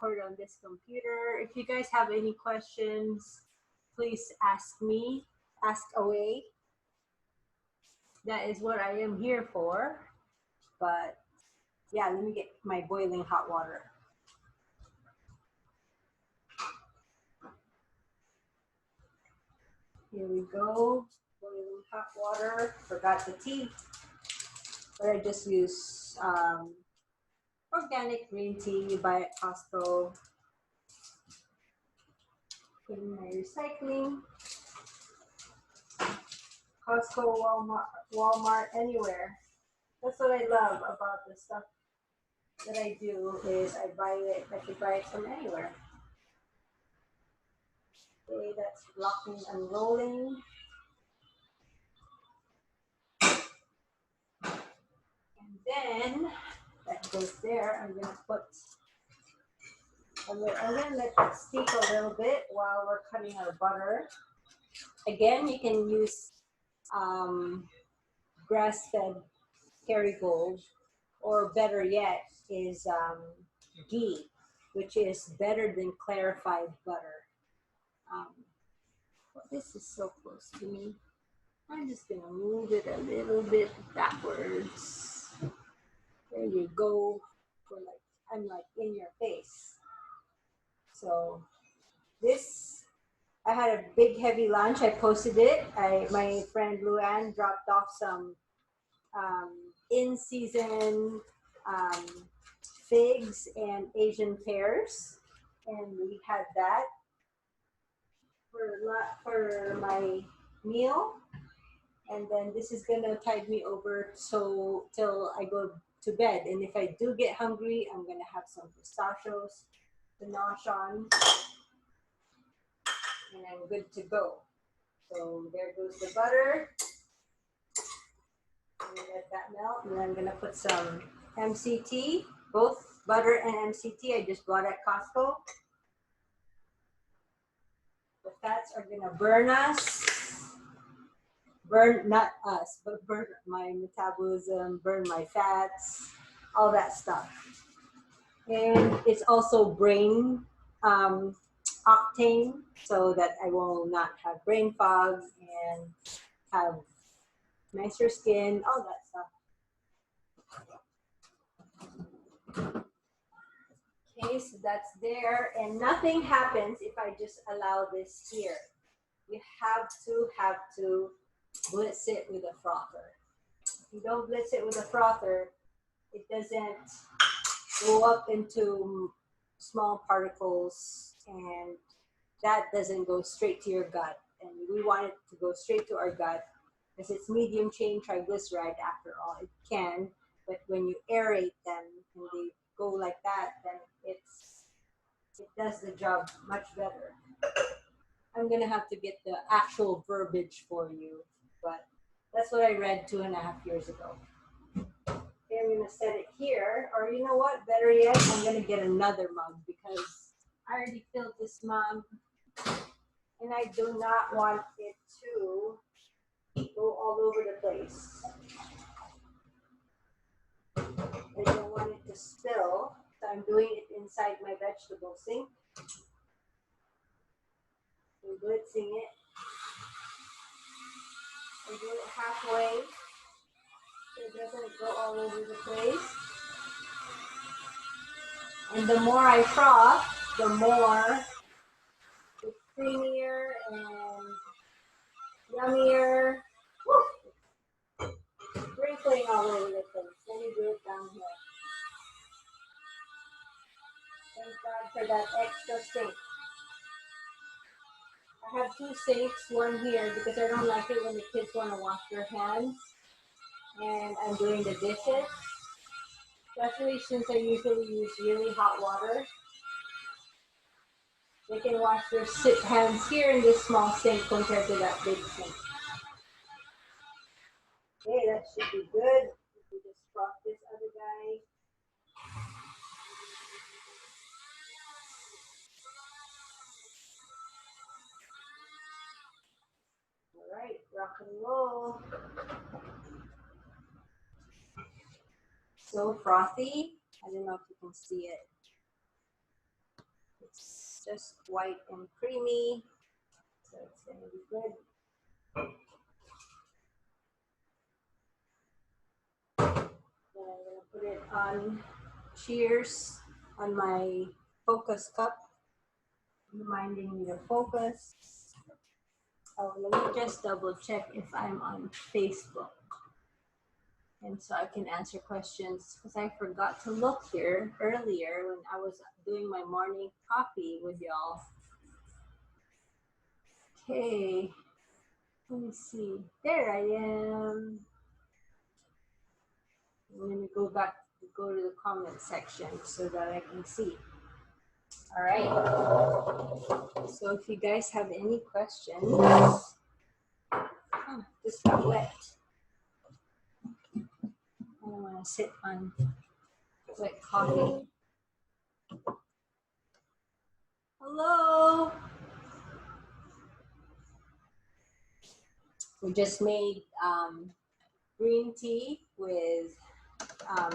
record on this computer. If you guys have any questions, please ask me, ask away. That is what I am here for. But yeah, let me get my boiling hot water. Here we go, boiling hot water. Forgot the tea, but I just use organic green tea you buy at Costco. Put in my recycling. Costco, Walmart, anywhere. That's what I love about the stuff that I do is I could buy it from anywhere. Okay, that's locking and rolling. And then that goes there. I'm gonna let that steep a little bit while we're cutting our butter. Again, you can use grass-fed Kerrygold, or better yet is ghee, which is better than clarified butter. This is so close to me. I'm just gonna move it a little bit backwards. There you go. I'm like in your face. So this, I had a big heavy lunch. I posted it. My friend Luann dropped off some in-season figs and Asian pears, and we had that for my meal. And then this is gonna tide me over till I go to bed. And if I do get hungry, I'm gonna have some pistachios to nosh on, and I'm good to go. So there goes the butter. I'm gonna let that melt, and then I'm gonna put some MCT, both butter and MCT. I just bought at Costco. The fats are gonna burn not us, but burn my metabolism, burn my fats, all that stuff. And it's also brain octane, so that I will not have brain fog and have nicer skin, all that stuff. Okay, so that's there, and nothing happens if I just allow this here. You have to blitz it with a frother. If you don't blitz it with a frother, it doesn't go up into small particles, and that doesn't go straight to your gut. And we want it to go straight to our gut because it's medium chain triglyceride after all. It can, but when you aerate them and they go like that, then it does the job much better. I'm gonna have to get the actual verbiage for you, but that's what I read 2.5 years ago. Okay, I'm gonna set it here, or you know what, better yet, I'm gonna get another mug because I already filled this mug and I do not want it to go all over the place. I don't want it to spill, so I'm doing it inside my vegetable sink. I'm blitzing it. I'm doing it halfway so it doesn't go all over the place. And the more I froth, the more it's creamier and yummier. Sprinkling all over the place. Let me do it down here. Thank God for that extra sink. I have 2 sinks, one here because I don't like it when the kids want to wash their hands and I'm doing the dishes, especially since I usually use really hot water. They can wash their hands here in this small sink compared to that big sink. Okay, that should be good. We just froth this other guy. All right, rock and roll. So frothy. I don't know if you can see it. It's just white and creamy, so it's gonna be good. Then I'm gonna put it on cheers on my focus cup, reminding me to focus. Oh, let me just double check if I'm on Facebook. And so I can answer questions because I forgot to look here earlier when I was doing my morning coffee with y'all. Okay, let me see. There I am. Let me go to the comment section so that I can see. All right. So if you guys have any questions, oh, this got wet. I don't want to sit on wet coffee. Hello. We just made green tea with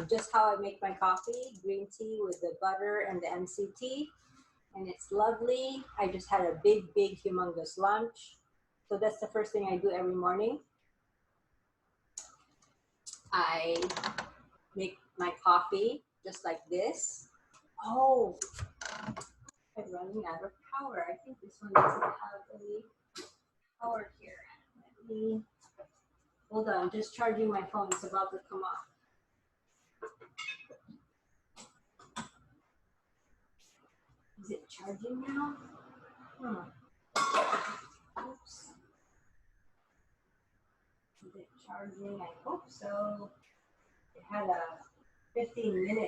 just how I make my coffee, green tea with the butter and the MCT, and it's lovely. I just had a big, humongous lunch. So that's the first thing I do every morning. I make my coffee just like this. Oh, I'm running out of power. I think this one doesn't have any power here. Let me, hold on, I'm just charging my phone. It's about to come off. Is it charging now? Oops. Is it charging? I hope so. It had a 15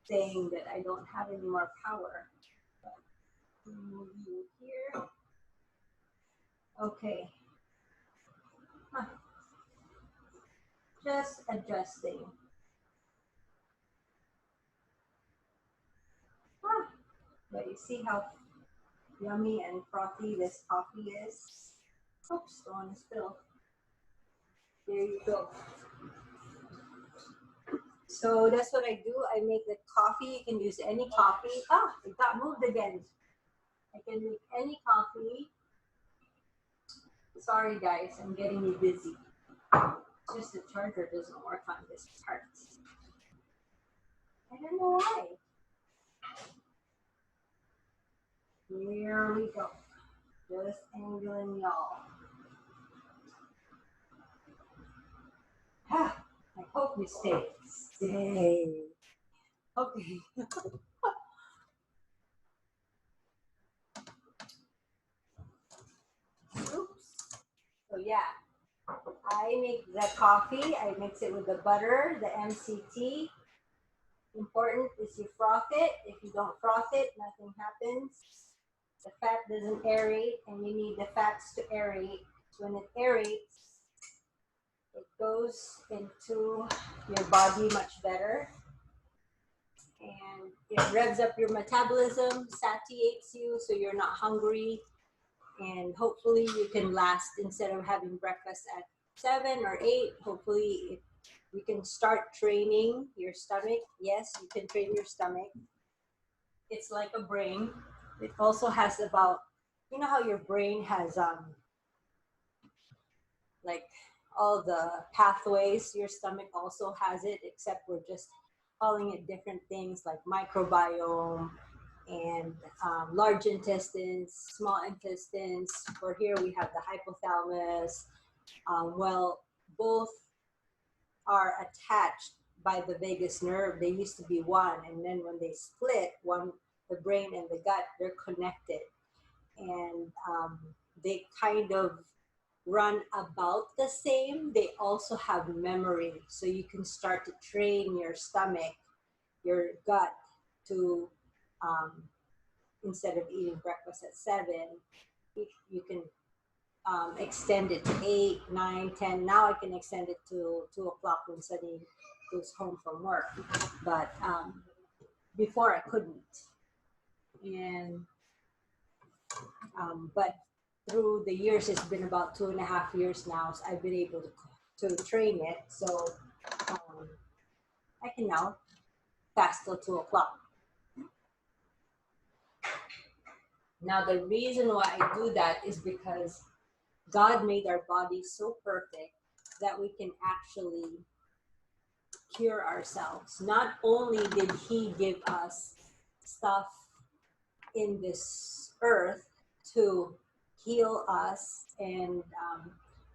saying that I don't have any more power. But move you here. Okay. Huh. Just adjusting. Huh. But you see how yummy and frothy this coffee is? Oops, don't want to spill. There you go. So that's what I do. I make the coffee. You can use any coffee. Ah, it got moved again. I can make any coffee. Sorry guys, I'm getting you busy. It's just the charger doesn't work on this part. I don't know why. Here we go. Just angling y'all. Ah, I hope you stay. Stay. Okay. Oops. So yeah, I make the coffee. I mix it with the butter, the MCT. Important is you froth it. If you don't froth it, nothing happens. The fat doesn't aerate, and you need the fats to aerate. When it aerates, it goes into your body much better, and it revs up your metabolism, satiates you so you're not hungry, and hopefully you can last. Instead of having breakfast at 7 or 8, hopefully you can start training your stomach. Yes, you can train your stomach. It's like a brain. It also has about, you know how your brain has like all the pathways, your stomach also has it, except we're just calling it different things like microbiome and large intestines, small intestines. For here we have the hypothalamus. Well, both are attached by the vagus nerve. They used to be one, and then when they split, one, the brain and the gut, they're connected, and they kind of run about the same. They also have memory, so you can start to train your stomach, your gut to instead of eating breakfast at 7, you can extend it to 8, 9, 10. Now I can extend it to 2 o'clock when Sunny goes home from work. But before I couldn't. And but through the years, it's been about 2.5 years now, so I've been able to train it. So I can now fast till 2 o'clock. Now, the reason why I do that is because God made our bodies so perfect that we can actually cure ourselves. Not only did He give us stuff in this earth to heal us and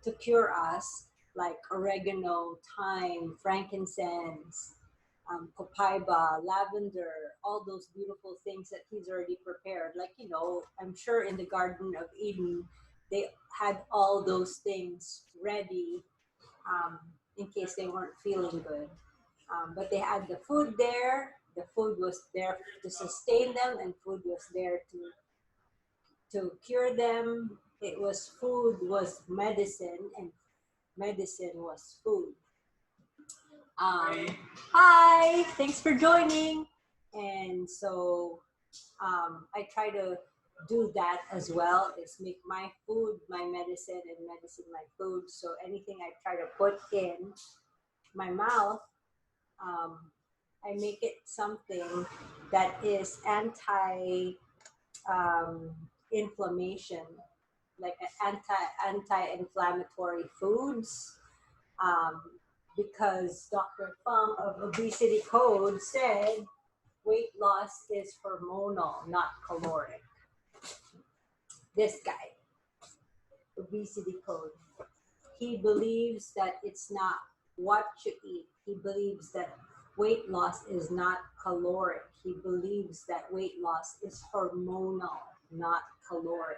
to cure us, like oregano, thyme, frankincense, copaiba, lavender, all those beautiful things that He's already prepared. Like, you know, I'm sure in the Garden of Eden, they had all those things ready um, in case they weren't feeling good. But they had the food there. The food was there to sustain them, and food was there to cure them. It was food was medicine, and medicine was food. Um, Hi, thanks for joining. And so I try to do that as well. Is make my food my medicine and medicine my food. So anything I try to put in my mouth, um, I make it something that is um, inflammation, like anti-inflammatory foods, um, because Dr. Fung of Obesity Code said weight loss is hormonal, not caloric. This guy, Obesity Code, he believes that it's not what you eat. He believes that weight loss is not caloric. He believes that weight loss is hormonal, not caloric.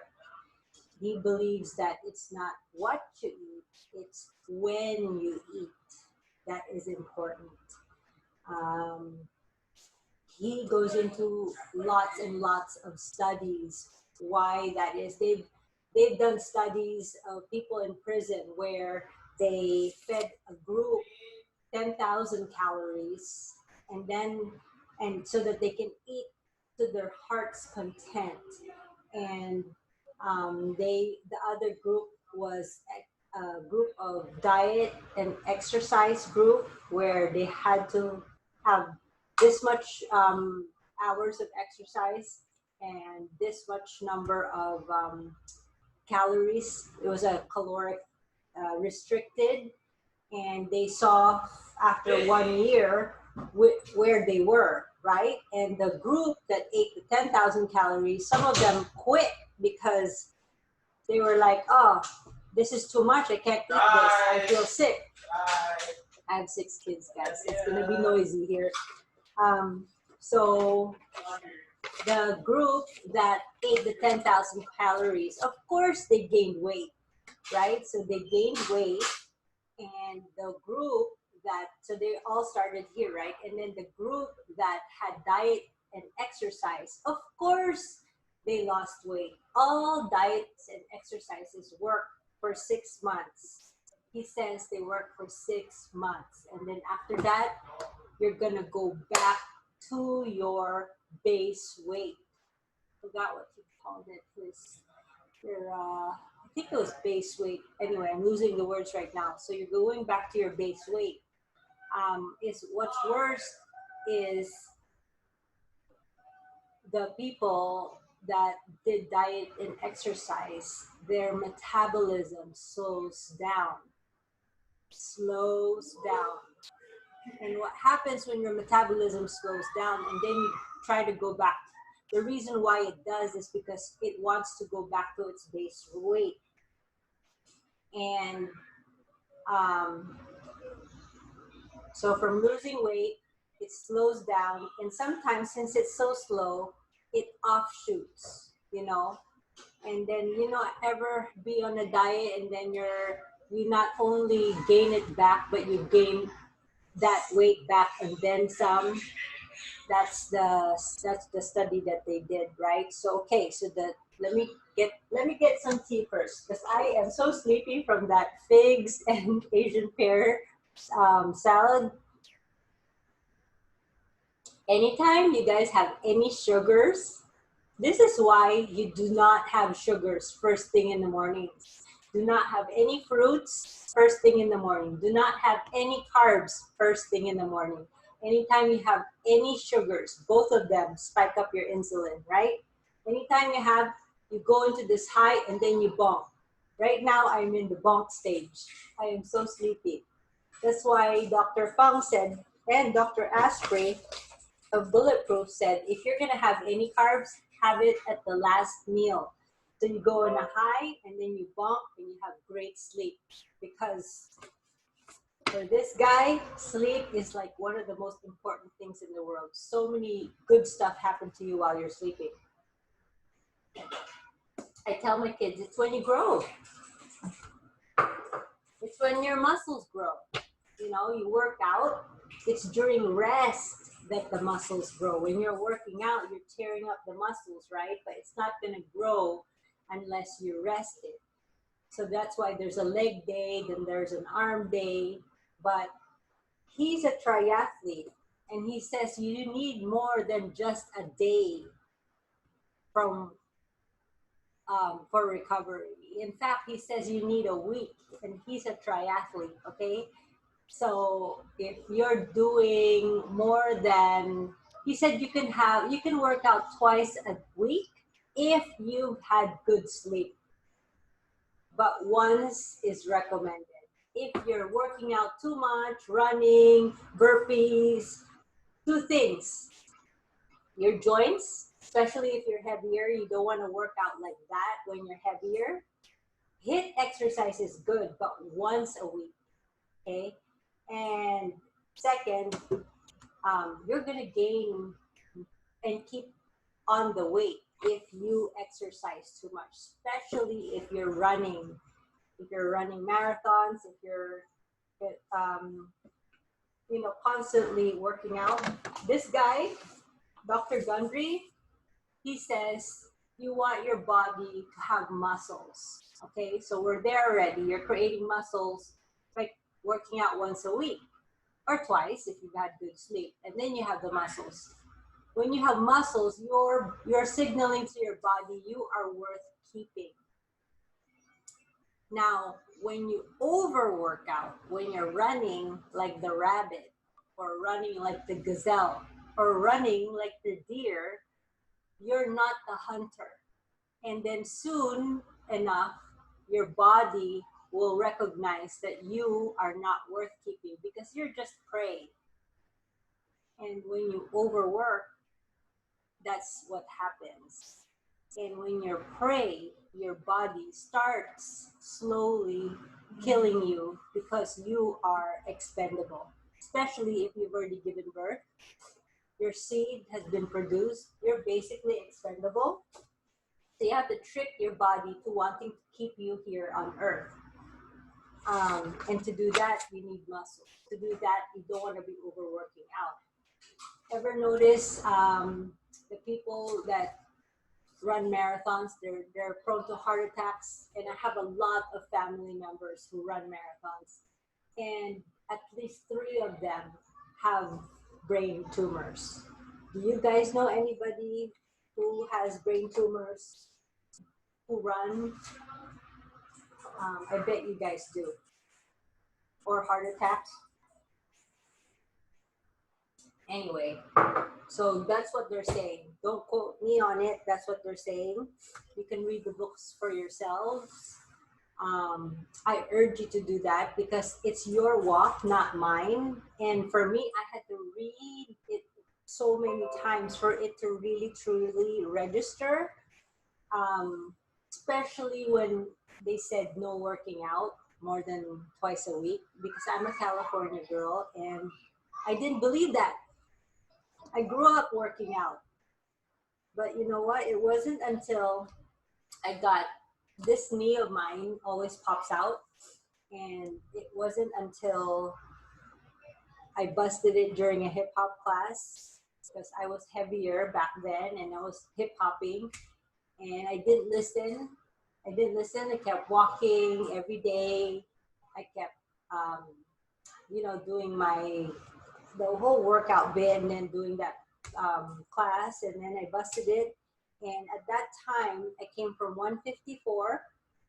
He believes that it's not what you eat, it's when you eat that is important. Um, he goes into lots and lots of studies why that is. They've done studies of people in prison where they fed a group 10,000 calories and so that they can eat to their heart's content. And the other group was a group of diet and exercise group where they had to have this much hours of exercise and this much number of calories. It was a caloric restricted, and they saw after 1 year where they were, right? And the group that ate the 10,000 calories, some of them quit because they were like, oh, this is too much. I can't eat this. I feel sick. I have 6 kids, guys. It's going to be noisy here. So the group that ate the 10,000 calories, of course, they gained weight, right? So they gained weight. And the group so they all started here, right? And then the group that had diet and exercise, of course, they lost weight. All diets and exercises work for 6 months. He says they work for 6 months. And then after that, you're going to go back to your base weight. I forgot what he called it. I think it was base weight. Anyway, I'm losing the words right now. So you're going back to your base weight. Is what's worse is the people that did diet and exercise, their metabolism slows down. And what happens when your metabolism slows down and then you try to go back? The reason why it does is because it wants to go back to its base weight. And so from losing weight, it slows down. And sometimes since it's so slow, it offshoots, you know. And then, ever be on a diet and then you not only gain it back, but you gain that weight back and then some. That's the study that they did, right? So okay, so let me get some tea first because I am so sleepy from that figs and Asian pear salad. Anytime you guys have any sugars, this is why you do not have sugars first thing in the morning. Do not have any fruits first thing in the morning. Do not have any carbs first thing in the morning. Anytime you have any sugars, both of them spike up your insulin, right? Anytime you go into this high and then you bonk. Right now, I'm in the bonk stage. I am so sleepy. That's why Dr. Fung said, and Dr. Asprey of Bulletproof said, if you're going to have any carbs, have it at the last meal. So you go in a high and then you bonk and you have great sleep. Because for this guy, sleep is like one of the most important things in the world. So many good stuff happen to you while you're sleeping. I tell my kids, it's when you grow. It's when your muscles grow. You know, you work out, it's during rest that the muscles grow. When you're working out, you're tearing up the muscles, right? But it's not going to grow unless you rest it. So that's why there's a leg day, then there's an arm day. But he's a triathlete, and he says you need more than just a day from for recovery. In fact, he says you need a week, and he's a triathlete, okay? So if you're doing more than, he said you can work out twice a week if you've had good sleep, but once is recommended. If you're working out too much, running, burpees, two things, your joints, especially if you're heavier, you don't want to work out like that when you're heavier. HIIT exercise is good, but once a week, okay? And second, you're gonna gain and keep on the weight if you exercise too much, especially if you're running. If you're running marathons, if you're, um, constantly working out. This guy, Dr. Gundry, he says you want your body to have muscles. Okay, so we're there already. You're creating muscles like working out once a week or twice if you've had good sleep, and then you have the muscles. When you have muscles, you're signaling to your body you are worth keeping. Now, when you overwork out, when you're running like the rabbit, or running like the gazelle, or running like the deer, you're not the hunter. And then soon enough, your body will recognize that you are not worth keeping because you're just prey. And when you overwork, that's what happens. And when you're prey, your body starts slowly killing you because you are expendable. Especially if you've already given birth, your seed has been produced, you're basically expendable. So you have to trick your body to wanting to keep you here on earth. And to do that, you need muscle. To do that, you don't want to be overworking out. Ever notice the people that run marathons, they're prone to heart attacks, and I have a lot of family members who run marathons, and at least 3 of them have brain tumors. Do you guys know anybody who has brain tumors who run? I bet you guys do. Or heart attacks. Anyway, so that's what they're saying. Don't quote me on it. That's what they're saying. You can read the books for yourselves. I urge you to do that because it's your walk, not mine. And for me, I had to read it so many times for it to really, truly register. Especially when they said no working out more than twice a week because I'm a California girl and I didn't believe that. I grew up working out. But you know what? It wasn't until I got this knee of mine always pops out. And it wasn't until I busted it during a hip hop class because I was heavier back then and I was hip hopping and I didn't listen. I didn't listen. I kept walking every day. I kept, doing the whole workout bit and then doing that class, and then I busted it. And at that time, I came from 154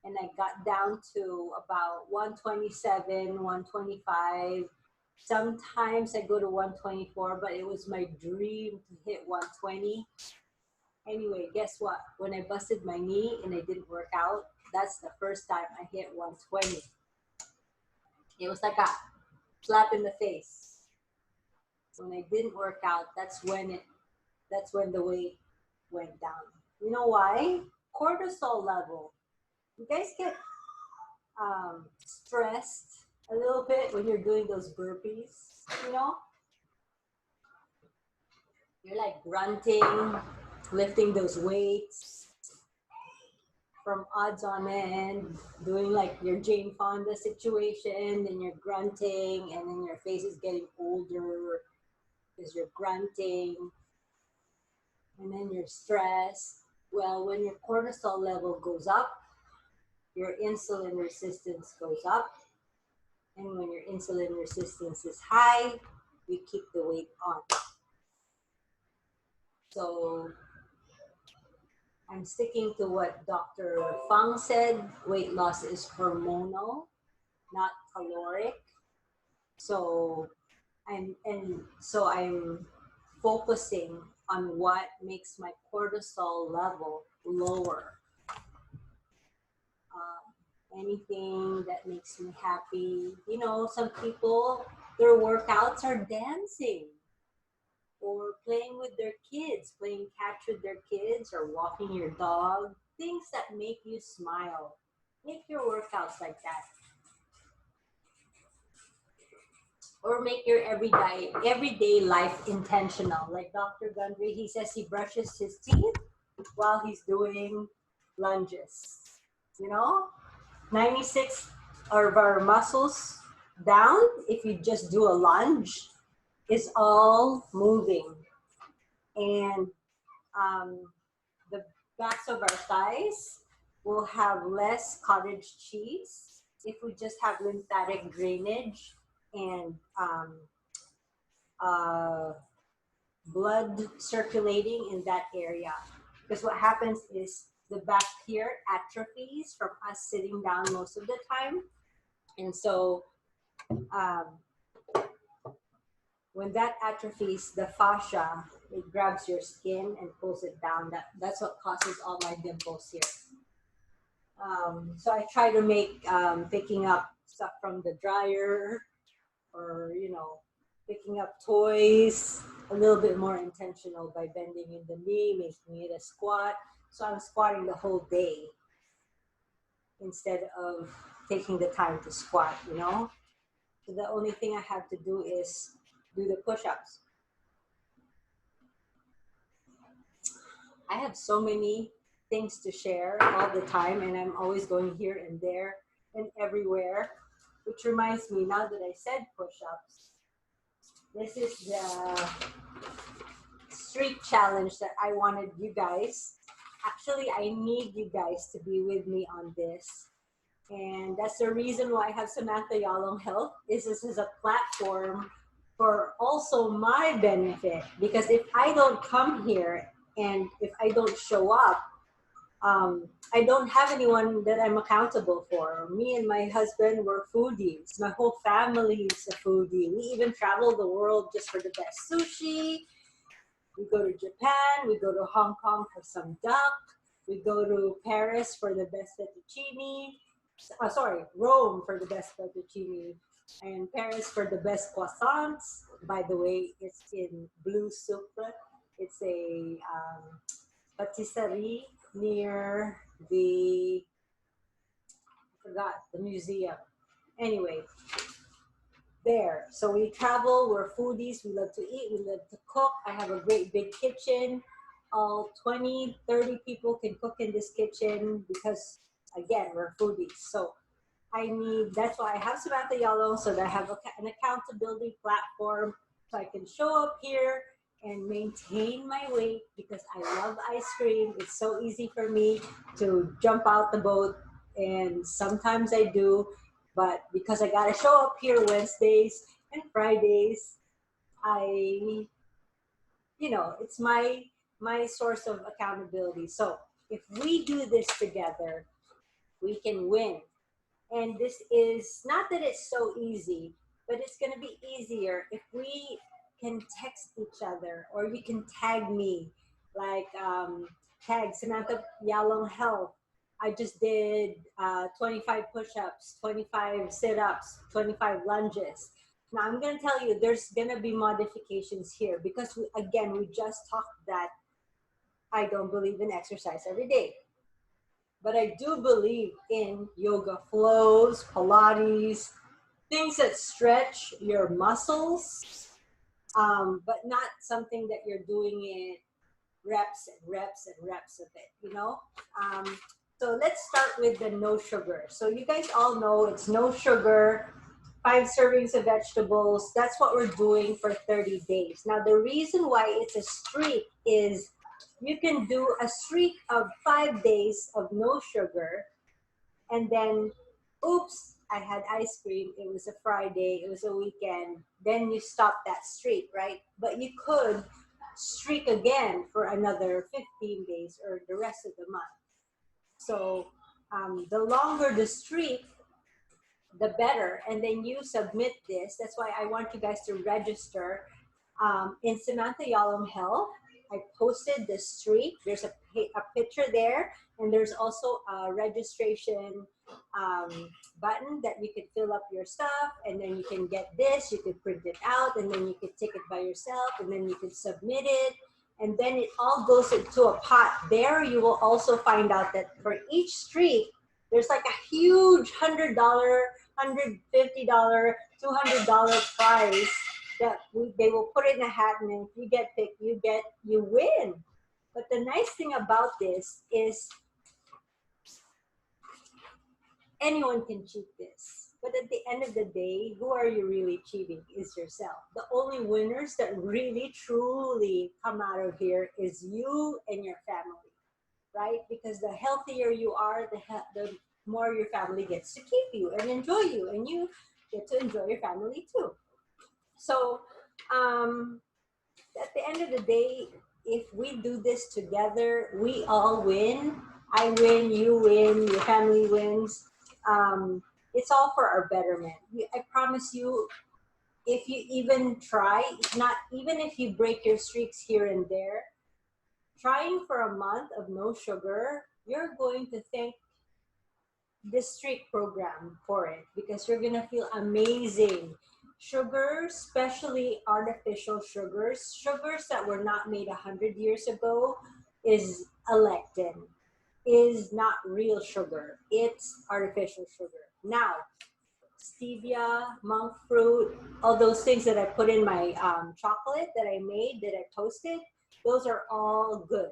and I got down to about 127, 125. Sometimes I go to 124, but it was my dream to hit 120. Anyway, guess what? When I busted my knee and I didn't work out, that's the first time I hit 120. It was like a slap in the face. When I didn't work out, that's when the weight went down. You know why? Cortisol level. You guys get stressed a little bit when you're doing those burpees, you know? You're like grunting, lifting those weights from odds on end, doing like your Jane Fonda situation, then you're grunting, and then your face is getting older because you're grunting, and then you're stressed. Well, when your cortisol level goes up, your insulin resistance goes up. And when your insulin resistance is high, you keep the weight on. So I'm sticking to what Dr. Fang said. Weight loss is hormonal, not caloric. So I'm focusing on what makes my cortisol level lower. Anything that makes me happy. You know, some people, their workouts are dancing or playing with their kids, playing catch with their kids or walking your dog. Things that make you smile. Make your workouts like that. Or make your everyday life intentional. Like Dr. Gundry, he says he brushes his teeth while he's doing lunges. You know, 96 of our muscles down, if you just do a lunge, is all moving. And the backs of our thighs will have less cottage cheese if we just have lymphatic drainage and uh, blood circulating in that area. Because what happens is the back here atrophies from us sitting down most of the time. And so um, when that atrophies, the fascia, it grabs your skin and pulls it down. That's what causes all my dimples here. So I try to make picking up stuff from the dryer or, you know, picking up toys a little bit more intentional by bending in the knee, making it a squat. So I'm squatting the whole day instead of taking the time to squat, you know? So the only thing I have to do is do the push-ups. I have so many things to share all the time, and I'm always going here and there and everywhere, which reminds me, now that I said push-ups, this is the street challenge that I wanted you guys. Actually, I need you guys to be with me on this. And that's the reason why I have Samantha Yalung Health. This is a platform for also my benefit. Because if I don't come here and if I don't show up, I don't have anyone that I'm accountable for. Me and my husband were foodies. My whole family is a foodie. We even travel the world just for the best sushi. We go to Japan. We go to Hong Kong for some duck. We go to Paris for the best fettuccine. Rome for the best fettuccine. And Paris for the best croissants. By the way, it's in Blue Sucre. It's a patisserie near the, I forgot, the museum. Anyway, there. So we travel, we're foodies, we love to eat, we love to cook. I have a great big kitchen. All 20, 30 people can cook in this kitchen because, again, we're foodies. So that's why I have Samantha Yalung, so that I have an accountability platform so I can show up here and maintain my weight because I love ice cream. It's so easy for me to jump out the boat, and sometimes I do, but because I gotta show up here Wednesdays and Fridays, it's my source of accountability. So if we do this together, we can win. And this is not that it's so easy, but it's going to be easier if we can text each other or you can tag me like tag Samantha Yalung Health. I just did 25 push-ups, 25 sit-ups, 25 lunges. Now I'm going to tell you, there's going to be modifications here because again, we just talked that I don't believe in exercise every day. But I do believe in yoga flows, Pilates, things that stretch your muscles, but not something that you're doing it reps and reps and reps of it, you know? So let's start with the no sugar. So you guys all know it's no sugar, 5 servings of vegetables. That's what we're doing for 30 days. Now, the reason why it's a streak is you can do a streak of 5 days of no sugar and then, oops, I had ice cream. It was a Friday. It was a weekend. Then you stop that streak, right? But you could streak again for another 15 days or the rest of the month. So the longer the streak, the better. And then you submit this. That's why I want you guys to register in Samantha Yalung Health. I posted the streak. There's a picture there, and there's also a registration button that you could fill up your stuff, and then you can get this. You could print it out, and then you could take it by yourself, and then you could submit it, and then it all goes into a pot. There, you will also find out that for each streak, there's like a huge $100, $150, $200 prize that they will put it in a hat, and then if you get picked, you win. But the nice thing about this is anyone can cheat this. But at the end of the day, who are you really cheating is yourself. The only winners that really truly come out of here is you and your family, right? Because the healthier you are, the more your family gets to keep you and enjoy you, and you get to enjoy your family too. So at the end of the day, if we do this together, we all win. I win, you win, your family wins. It's all for our betterment. I promise you, if you even try, not even if you break your streaks here and there, trying for a month of no sugar, you're going to thank this streak program for it because you're going to feel amazing. Sugars, especially artificial sugars that were not made 100 years ago, is a lectin, is not real sugar. It's artificial sugar. Now, stevia, monk fruit, all those things that I put in my chocolate that I made, that I toasted, those are all good.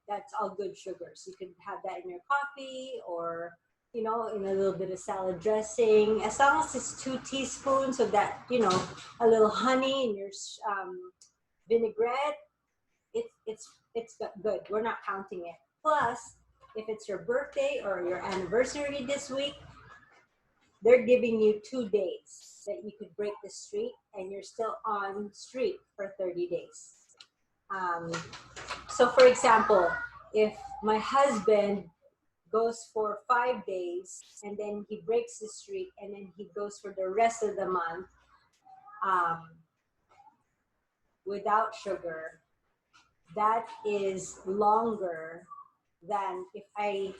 That's all good sugars. You can have that in your coffee or, you know, in a little bit of salad dressing. As long as it's 2 teaspoons of that, you know, a little honey in your vinaigrette, it's good. We're not counting it. Plus, if it's your birthday or your anniversary this week, they're giving you 2 days that you could break the streak and you're still on streak for 30 days. So for example, if my husband goes for 5 days and then he breaks the streak and then he goes for the rest of the month without sugar, that is longer than if I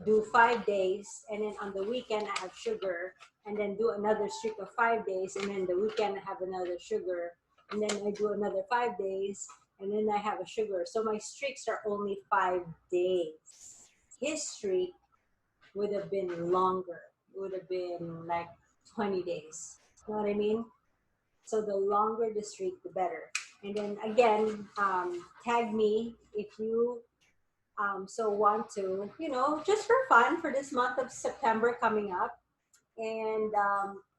do 5 days and then on the weekend I have sugar and then do another streak of 5 days and then the weekend I have another sugar and then I do another 5 days and then I have a sugar. So my streaks are only 5 days. His streak would have been longer. It would have been like 20 days. You know what I mean? So the longer the streak, the better. And then again, tag me if you so want to, you know, just for fun for this month of September coming up. And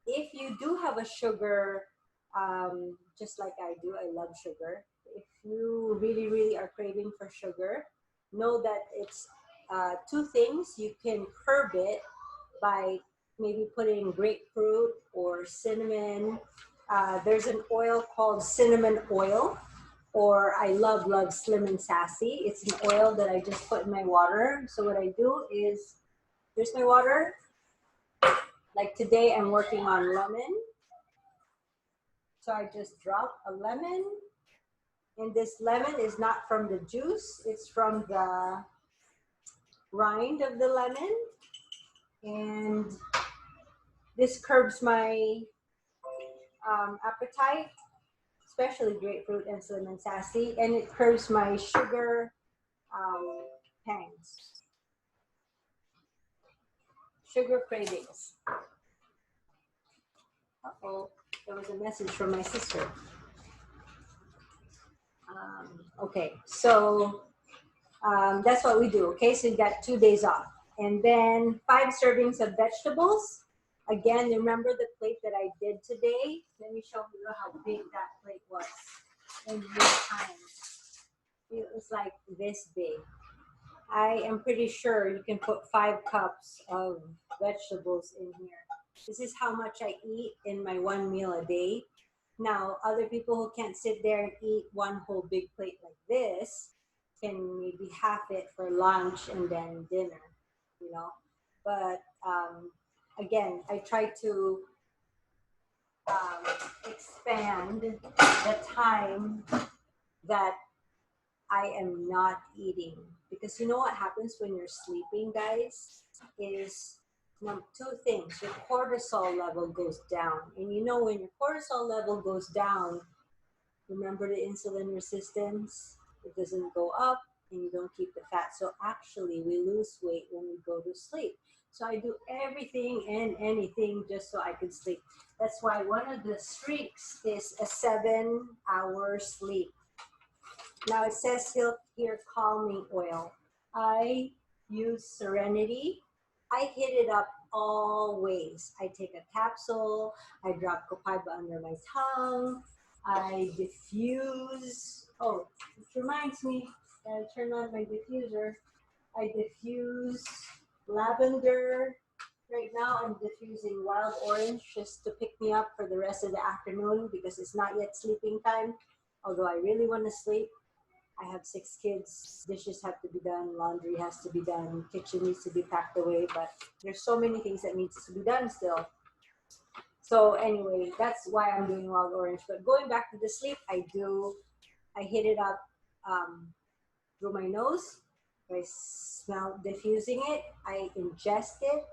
if you do have a sugar, just like I do, I love sugar. If you really, really are craving for sugar, know that it's 2 things. You can curb it by maybe putting grapefruit or cinnamon. There's an oil called cinnamon oil, or I love Slim and Sassy. It's an oil that I just put in my water. So what I do is, here's my water. Like today I'm working on lemon. So I just drop a lemon And this lemon is not from the juice, it's from the rind of the lemon. And this curbs my appetite, especially grapefruit and cinnamon sassy, and it curbs my sugar pangs, sugar cravings. Uh-oh, there was a message from my sister. Okay, so that's what we do. Okay, so you got 2 days off. And then 5 servings of vegetables. Again, remember the plate that I did today? Let me show you how big that plate was in this time. It was like this big. I am pretty sure you can put 5 cups of vegetables in here. This is how much I eat in my 1 meal a day. Now, other people who can't sit there and eat one whole big plate like this can maybe half it for lunch and then dinner, you know. But again, I try to expand the time that I am not eating, because you know what happens when you're sleeping, guys, is 2 things. Your cortisol level goes down, and you know when your cortisol level goes down, remember the insulin resistance? It doesn't go up, and you don't keep the fat. So actually, we lose weight when we go to sleep. So I do everything and anything just so I can sleep. That's why one of the streaks is a 7-hour sleep. Now it says here calming oil. I use Serenity. I hit it up always. I take a capsule. I drop copaiba under my tongue. I diffuse. Oh, it reminds me. I turn on my diffuser. I diffuse lavender. Right now I'm diffusing wild orange just to pick me up for the rest of the afternoon because it's not yet sleeping time. Although I really want to sleep. I have 6 kids, dishes have to be done, laundry has to be done, kitchen needs to be packed away, but there's so many things that needs to be done still. So anyway, that's why I'm doing wild orange. But going back to the sleep, I hit it up through my nose. I smell diffusing it, I ingest it,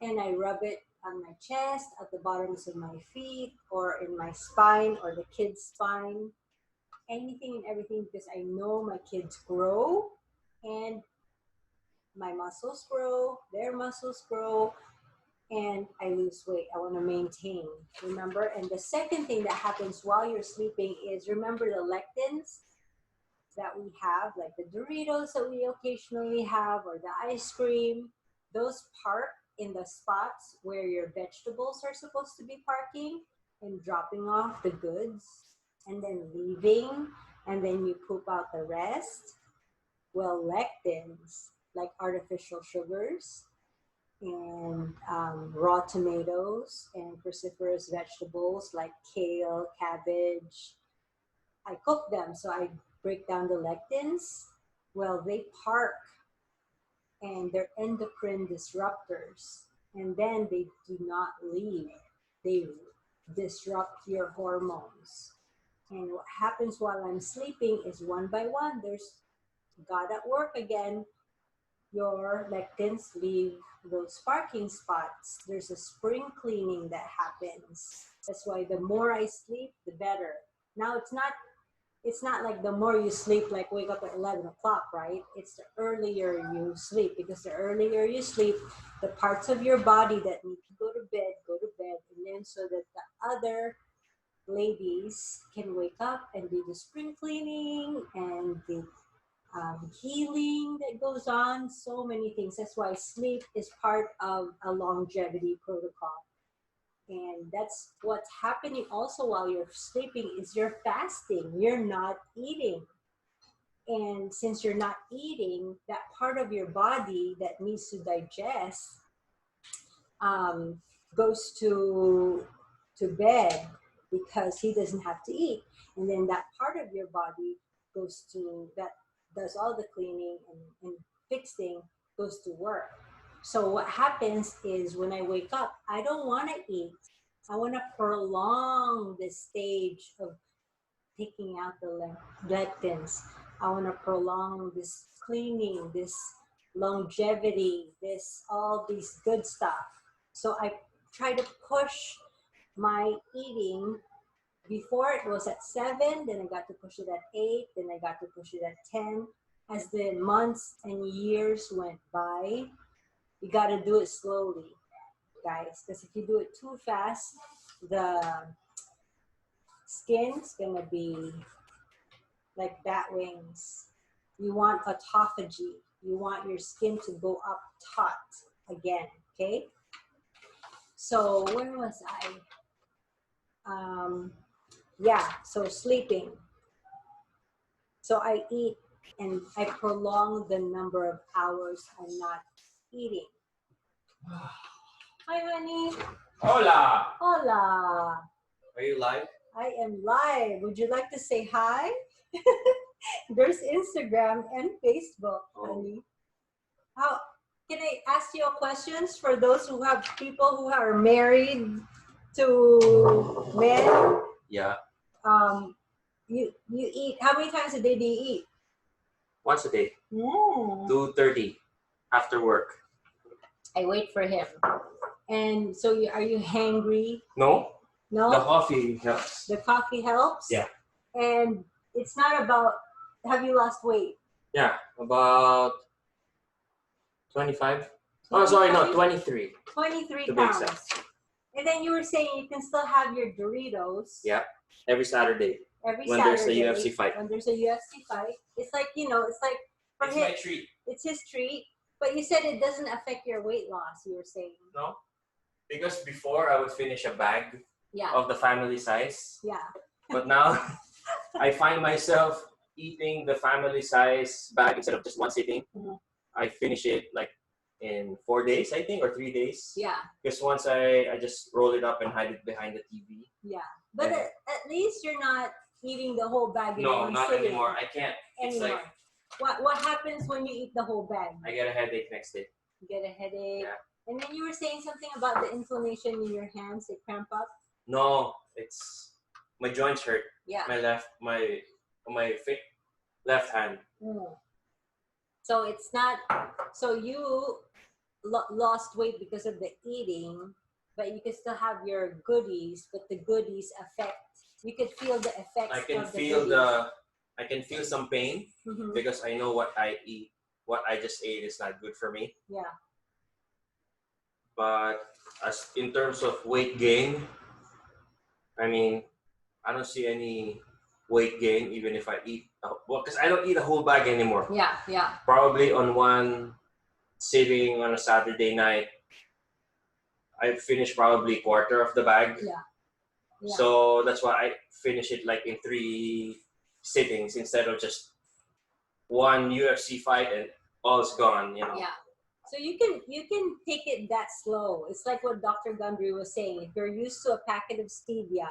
and I rub it on my chest, at the bottoms of my feet, or in my spine, or the kid's spine. Anything and everything, because I know my kids grow and my muscles grow, their muscles grow, and I lose weight. I want to maintain, remember? And the second thing that happens while you're sleeping is, remember the lectins that we have, like the Doritos that we occasionally have, or the ice cream, those park in the spots where your vegetables are supposed to be parking and dropping off the goods and then leaving, and then you poop out the rest. Well, lectins, like artificial sugars and raw tomatoes and cruciferous vegetables like kale, cabbage, I cook them, so I break down the lectins. Well, they park and they're endocrine disruptors, and then they do not leave. They disrupt your hormones. And what happens while I'm sleeping is one by one, there's God at work again. Your lectins leave those parking spots. There's a spring cleaning that happens. That's why the more I sleep, the better. Now it's not like the more you sleep, like wake up at 11 o'clock, right? It's the earlier you sleep, because the earlier you sleep, the parts of your body that need to go to bed, and then so that the other ladies can wake up and do the spring cleaning and the healing that goes on, so many things. That's why sleep is part of a longevity protocol. And that's what's happening also while you're sleeping is you're fasting. You're not eating. And since you're not eating, that part of your body that needs to digest goes to bed because he doesn't have to eat. And then that part of your body goes to, that does all the cleaning and fixing, goes to work. So what happens is when I wake up, I don't want to eat. I want to prolong the stage of taking out the lectins. I want to prolong this cleaning, this longevity, this all these good stuff. So I try to push my eating. Before it was at 7, then I got to push it at 8, then I got to push it at 10. As the months and years went by, you got to do it slowly, guys, because if you do it too fast, the skin's gonna be like bat wings. You want autophagy. You want your skin to go up taut again, okay? So where was I? Yeah, so sleeping. So I eat and I prolong the number of hours I'm not eating. Hi, honey. Hola! Hola. Are you live? I am live. Would you like to say hi? There's Instagram and Facebook, honey. How can I ask you a questions for those who have people who are married to men? Yeah. You eat, how many times a day do you eat? Once a day. 2:30 after work. I wait for him. And so are you hangry? No. No? The coffee helps. The coffee helps? Yeah. And it's not about, have you lost weight? Yeah, about 25. Oh, sorry, no, 23. 23 pounds. And then you were saying you can still have your Doritos. Yeah, every Saturday. Every when Saturday. There's a UFC fight. When there's a UFC fight. It's like, you know, it's like for it's him. my treat. It's his treat. But you said it doesn't affect your weight loss, you were saying. No, because before I would finish a bag yeah. of the family size. Yeah. But now I find myself eating the family size bag instead of just one sitting. Mm-hmm. I finish it like in 4 days, I think, or 3 days. Yeah. Because once I just roll it up and hide it behind the TV. Yeah. But and at least you're not eating the whole bag in no, one not sitting. anymore. I can't. It's anymore. like, what happens when you eat the whole bag? I get a headache next day. You get a headache. Yeah. And then you were saying something about the inflammation in your hands, they cramp up. No, it's my joints hurt. Yeah. My left hand. Mm. So it's not. So you lost weight because of the eating, but you can still have your goodies. But the goodies affect. You can feel the effects. I can feel some pain because I know what I eat. What I just ate is not good for me. Yeah. But as in terms of weight gain, I mean, I don't see any weight gain even if I eat. Well, because I don't eat a whole bag anymore. Yeah, yeah. Probably on one sitting on a Saturday night, I finish probably a quarter of the bag. Yeah. Yeah. So that's why I finish it like in 3 sittings instead of just one UFC fight and all's gone, you know. Yeah. So you can take it that slow. It's like what Dr. Gundry was saying. If you're used to a packet of stevia,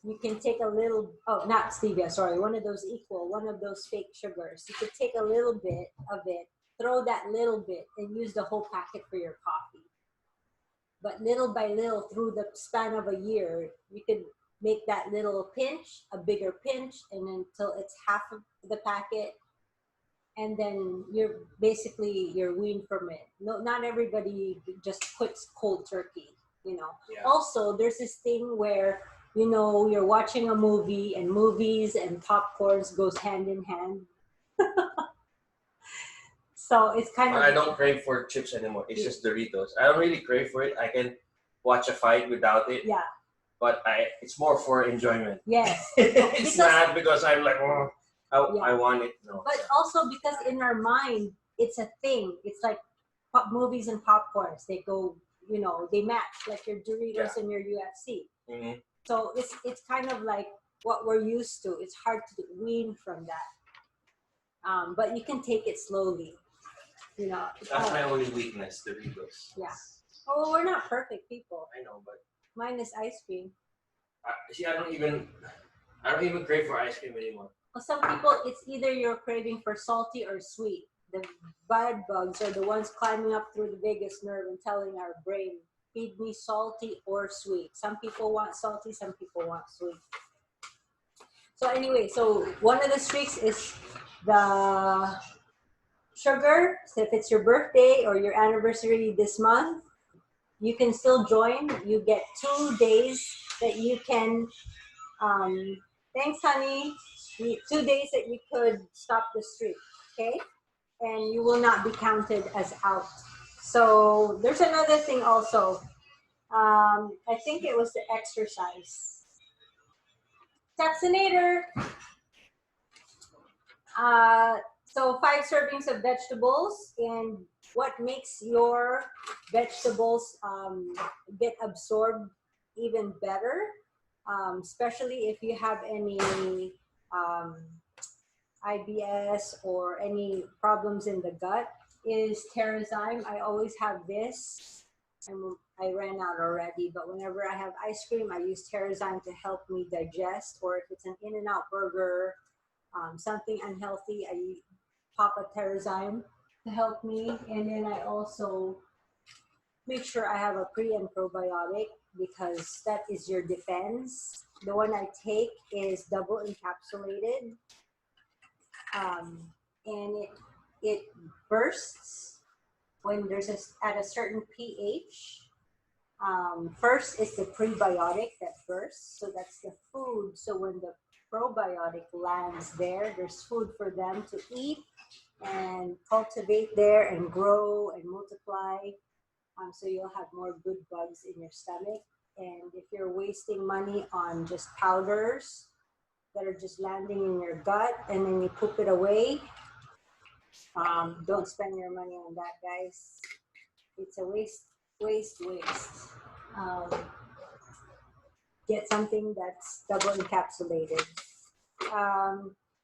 you can take a little, not stevia, sorry, one of those fake sugars. You could take a little bit of it, throw that little bit, and use the whole packet for your coffee. But little by little, through the span of a year, you could make that little pinch a bigger pinch, and until it's half of the packet, and then you're weaned from it. No, not everybody just quits cold turkey, you know. Yeah. Also, there's this thing where, you know, you're watching a movie and movies and popcorns goes hand in hand. So it's kind of. I don't crave for chips anymore. It's just Doritos. I don't really crave for it. I can watch a fight without it. Yeah. But it's more for enjoyment. Yes. It's not because I'm like, I want it. No. But also because in our mind, it's a thing. It's like movies and popcorns. They go, you know, they match like your Doritos and your UFC. Mm-hmm. So it's kind of like what we're used to. It's hard to wean from that. But you can take it slowly. You know. That's my only weakness, Doritos. Yeah. Oh, we're not perfect people. I know, but mine is ice cream. See, I don't even crave for ice cream anymore. Well, some people, it's either you're craving for salty or sweet. The bad bugs are the ones climbing up through the vagus nerve and telling our brain, feed me salty or sweet. Some people want salty, some people want sweet. So anyway, so one of the streaks is the sugar. So if it's your birthday or your anniversary this month, you can still join. You get 2 days that you can, thanks honey, 2 days that you could stop the streak, okay? And you will not be counted as out. So there's another thing also. I think it was the exercise. Taxinator. So 5 servings of vegetables, and what makes your vegetables get absorbed even better, especially if you have any um, IBS or any problems in the gut, is Terrazyme. I always have this. I ran out already, but whenever I have ice cream, I use Terrazyme to help me digest. Or if it's an In-N-Out burger, something unhealthy, I pop a Terrazyme to help me. And then I also make sure I have a pre and probiotic because that is your defense. The one I take is double encapsulated, and it bursts when there's at a certain pH. First is the prebiotic that bursts, so that's the food. So when the probiotic lands there, there's food for them to eat and cultivate there and grow and multiply. So you'll have more good bugs in your stomach. And if you're wasting money on just powders that are just landing in your gut and then you poop it away, don't spend your money on that, guys. It's a waste. Um, get something that's double encapsulated.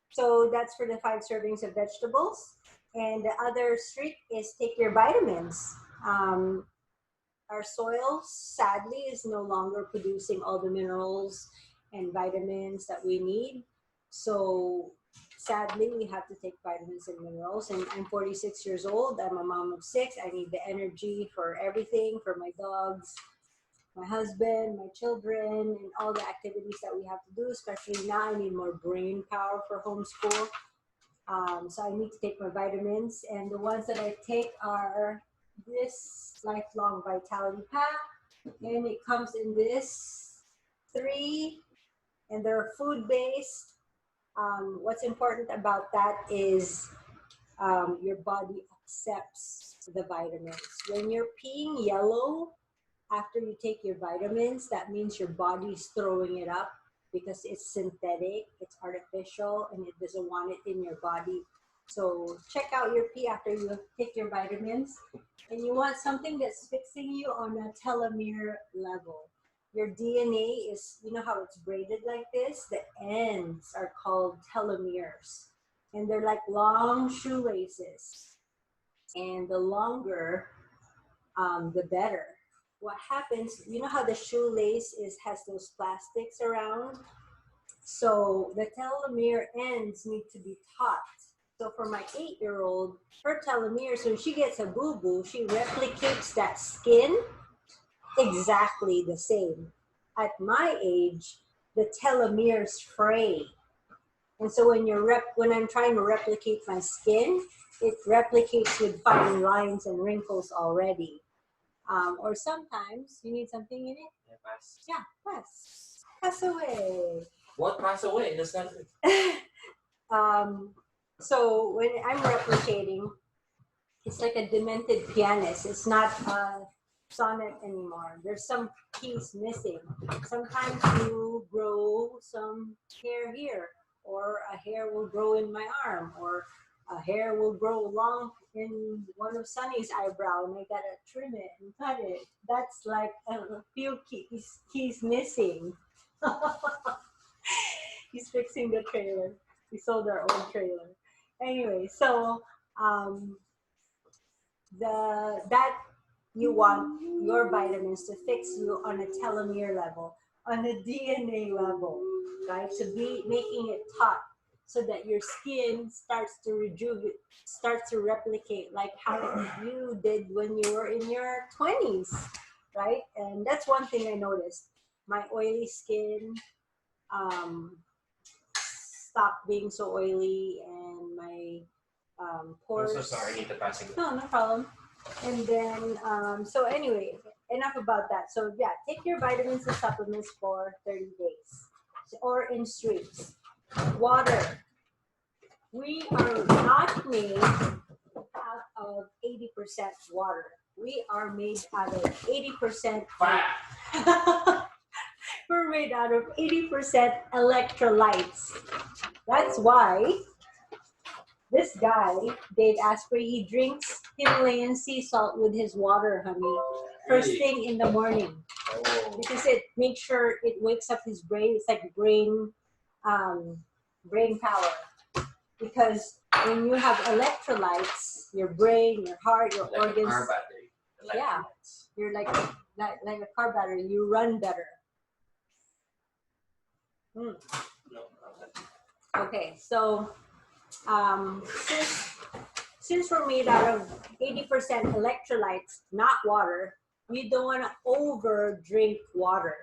So that's for the 5 servings of vegetables. And the other streak is take your vitamins. Our soil, sadly, is no longer producing all the minerals and vitamins that we need. So sadly, we have to take vitamins and minerals. And I'm 46 years old. I'm a mom of 6. I need the energy for everything, for my dogs, my husband, my children, and all the activities that we have to do. Especially now, I need more brain power for homeschool. So I need to take my vitamins. And the ones that I take are this Lifelong Vitality Pack. And it comes in this 3, and they're food-based. What's important about that is your body accepts the vitamins. When you're peeing yellow after you take your vitamins, that means your body's throwing it up because it's synthetic, it's artificial, and it doesn't want it in your body. So check out your pee after you take your vitamins. And you want something that's fixing you on a telomere level. Your DNA is, you know how it's braided like this? The ends are called telomeres. And they're like long shoelaces. And the longer, the better. What happens, you know how the shoelace has those plastics around? So the telomere ends need to be taut. So for my 8-year-old, her telomeres, when she gets a boo-boo, she replicates that skin exactly the same. At my age, the telomeres fray. And so when I'm trying to replicate my skin, it replicates with fine lines and wrinkles already. Or sometimes you need something in it. Yeah, pass. Yeah, pass away. What pass away? That's not it. So when I'm replicating, it's like a demented pianist. It's not a sonnet anymore. There's some keys missing. Sometimes you grow some hair here, or a hair will grow in my arm, or a hair will grow long in one of Sunny's eyebrow, and I gotta trim it and cut it. That's like a few keys missing. He's fixing the trailer. We sold our old trailer. Anyway, so that you want your vitamins to fix you on a telomere level, on a DNA level, right? To be making it taut so that your skin starts to replicate like how you did when you were in your 20s, right? And that's one thing I noticed. My oily skin, stop being so oily and my pores. I'm so sorry, I need to pass it. No problem. And then, so anyway, enough about that. So yeah, take your vitamins and supplements for 30 days or in streams. Water. We are not made out of 80% water. We are made out of 80% Fat. We're made out of 80% electrolytes. That's why this guy, Dave Asprey, he drinks Himalayan sea salt with his water, honey, first thing in the morning. Oh. Because it makes sure it wakes up his brain. It's like brain power. Because when you have electrolytes, your brain, your heart, your like organs, a car battery. yeah, you're like a car battery. You run better. No. Okay, so since we're made out of 80% electrolytes, not water, you don't want to over drink water.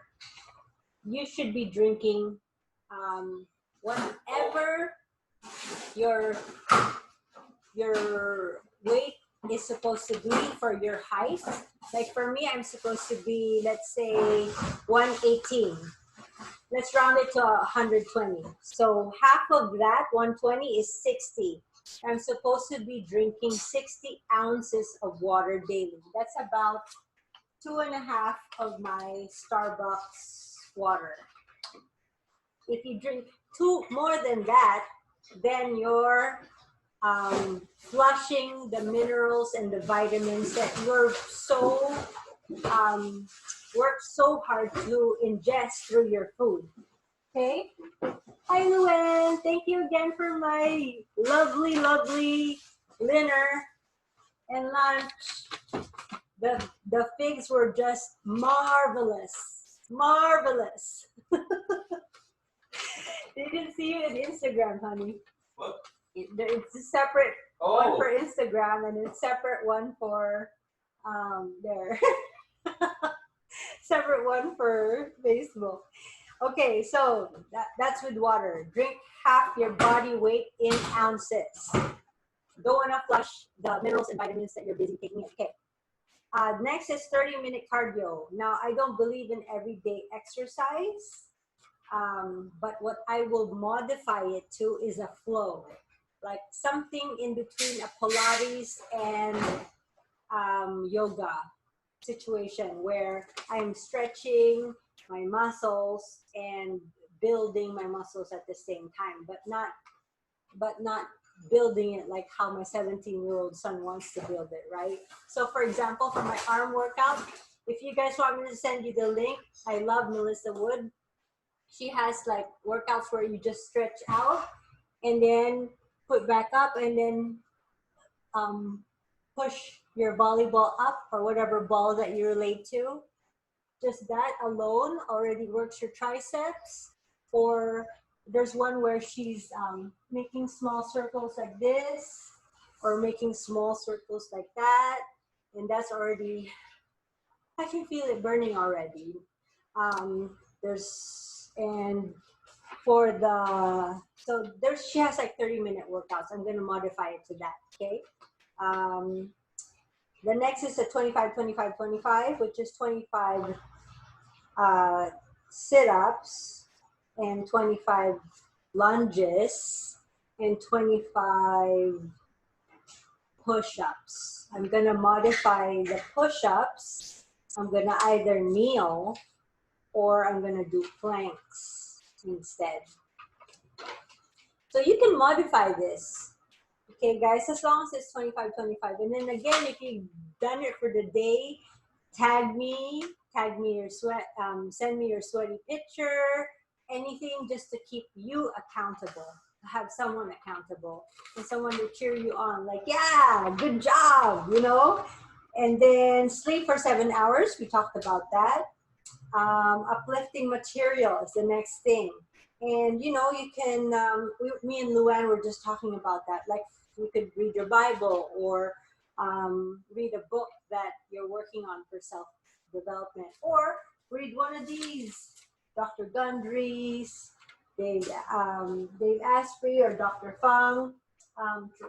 You should be drinking whatever your weight is supposed to be for your height. Like for me, I'm supposed to be, let's say, 118. Let's round it to 120. So half of that, 120, is 60. I'm supposed to be drinking 60 ounces of water daily. That's about 2.5 of my Starbucks water. If you drink more than that, then you're flushing the minerals and the vitamins that you're so work so hard to ingest through your food. Okay? Hi, Luann. Thank you again for my lovely, lovely dinner and lunch. The figs were just marvelous. Marvelous. They didn't see you on Instagram, honey. What? It's a separate one for Instagram and a separate one for there. Separate one for Facebook. Okay, so that's with water. Drink half your body weight in ounces. Don't want to flush the minerals and vitamins that you're busy taking. Okay. Next is 30-minute cardio. Now, I don't believe in everyday exercise, but what I will modify it to is a flow. Like something in between a Pilates and yoga situation where I'm stretching my muscles and building my muscles at the same time, but not building it like how my 17-year-old son wants to build it, right? So for example, for my arm workout, if you guys want me to send you the link, I love Melissa Wood. She has like workouts where you just stretch out and then put back up and then push your volleyball up or whatever ball that you relate to. Just that alone already works your triceps. Or there's one where she's making small circles like this or making small circles like that. And that's already, I can feel it burning already. She has like 30-minute workouts. I'm going to modify it to that, okay? The next is a 25-25-25, which is 25 sit-ups and 25 lunges and 25 push-ups. I'm going to modify the push-ups. I'm going to either kneel or I'm going to do planks instead. So you can modify this. Okay, guys, as long as it's 25-25. And then again, if you've done it for the day, tag me your sweat, send me your sweaty picture, anything just to keep you accountable, have someone accountable and someone to cheer you on, like, yeah, good job, you know? And then sleep for 7 hours. We talked about that. Uplifting material is the next thing. And, you know, you can, me and Luann were just talking about that. Like, you could read your Bible or read a book that you're working on for self-development. Or read one of these, Dr. Gundry's, Dave Asprey or Dr. Fung.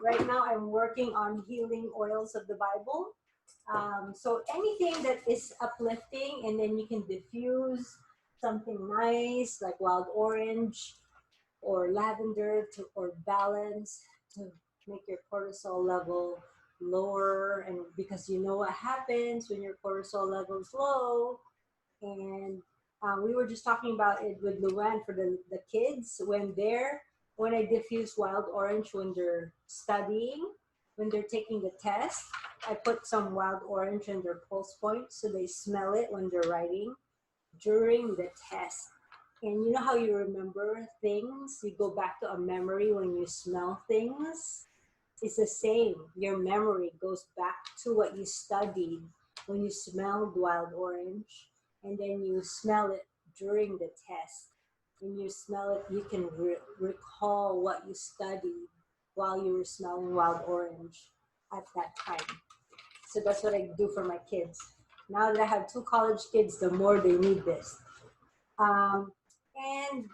Right now, I'm working on healing oils of the Bible. So anything that is uplifting, and then you can diffuse something nice like wild orange or lavender or balance to make your cortisol level lower. And because you know what happens when your cortisol level is low, and we were just talking about it with Luann for the kids when I diffuse wild orange when they're studying, when they're taking the test. I put some wild orange in their pulse points so they smell it when they're writing during the test. And you know how you remember things? You go back to a memory when you smell things. It's the same. Your memory goes back to what you studied when you smelled wild orange, and then you smell it during the test. When you smell it, you can recall what you studied while you were smelling wild orange at that time. So that's what I do for my kids. Now that I have two college kids, the more they need this. Um, and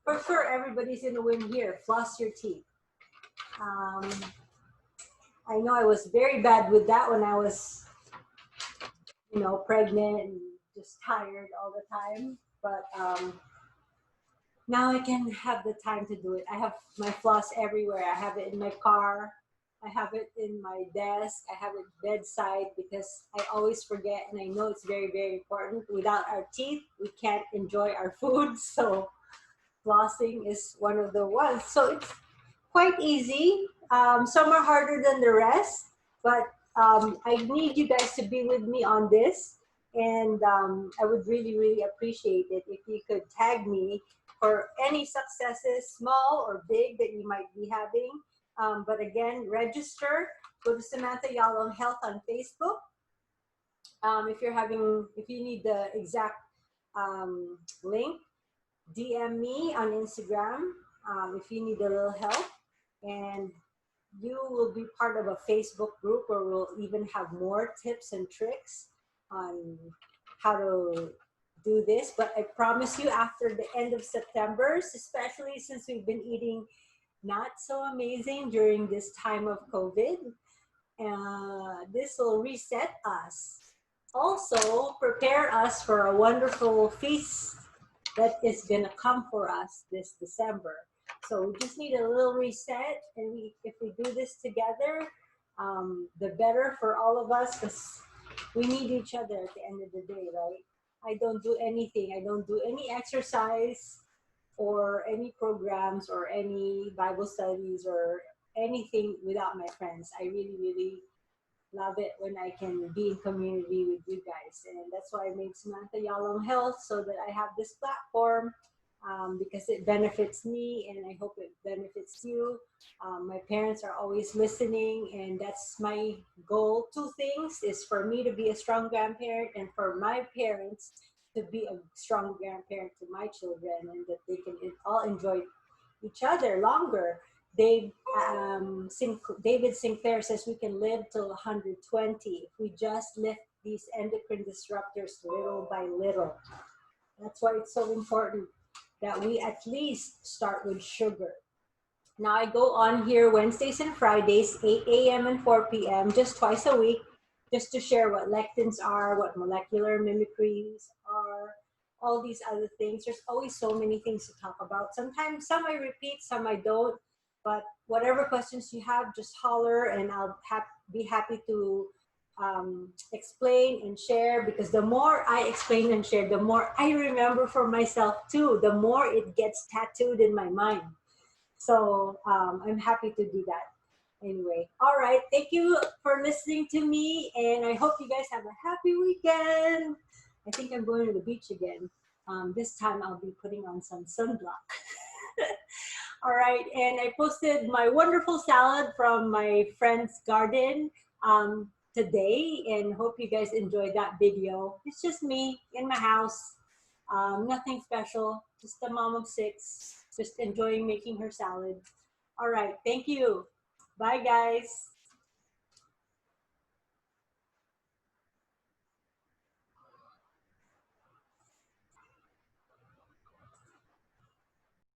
for sure, everybody's gonna win here. Floss your teeth. Um, I know I was very bad with that when I was, pregnant and just tired all the time. But now I can have the time to do it. I have my floss everywhere. I have it in my car. I have it in my desk. I have it bedside because I always forget, and I know it's very, very important. Without our teeth, we can't enjoy our food. So flossing is one of the ones. So it's quite easy. Some are harder than the rest, but I need you guys to be with me on this. And I would really, really appreciate it if you could tag me for any successes, small or big, that you might be having. But again, register. Go to Samantha Yalung Health on Facebook. If you need the exact link, DM me on Instagram if you need a little help. And you will be part of a Facebook group where we'll even have more tips and tricks on how to do this. But I promise you, after the end of September, especially since we've been eating not so amazing during this time of COVID, this will reset us. Also, prepare us for a wonderful feast that is going to come for us this December. So we just need a little reset, and if we do this together, the better for all of us, because we need each other at the end of the day, right? I don't do anything. I don't do any exercise or any programs or any Bible studies or anything without my friends. I really, really love it when I can be in community with you guys. And that's why I made Samantha Yalung Health, so that I have this platform, because it benefits me and I hope it benefits you. My parents are always listening, and that's my goal. Two things is for me to be a strong grandparent, and for my parents to be a strong grandparent to my children, and that they can all enjoy each other longer. Dave, David Sinclair says we can live till 120 if we just lift these endocrine disruptors little by little. That's why it's so important that we at least start with sugar. Now I go on here Wednesdays and Fridays, 8 a.m. and 4 p.m., just twice a week, just to share what lectins are, what molecular mimicries are, all these other things. There's always so many things to talk about. Sometimes some I repeat, some I don't, but whatever questions you have, just holler, and I'll be happy to explain and share, because the more I explain and share, the more I remember for myself too, the more it gets tattooed in my mind. So I'm happy to do that. Anyway, all right. Thank you for listening to me, and I hope you guys have a happy weekend. I think I'm going to the beach again. This time I'll be putting on some sunblock. All right, and I posted my wonderful salad from my friend's garden today, and hope you guys enjoyed that video. It's just me in my house, nothing special, just a mom of six, just enjoying making her salad. All right, thank you. Bye, guys.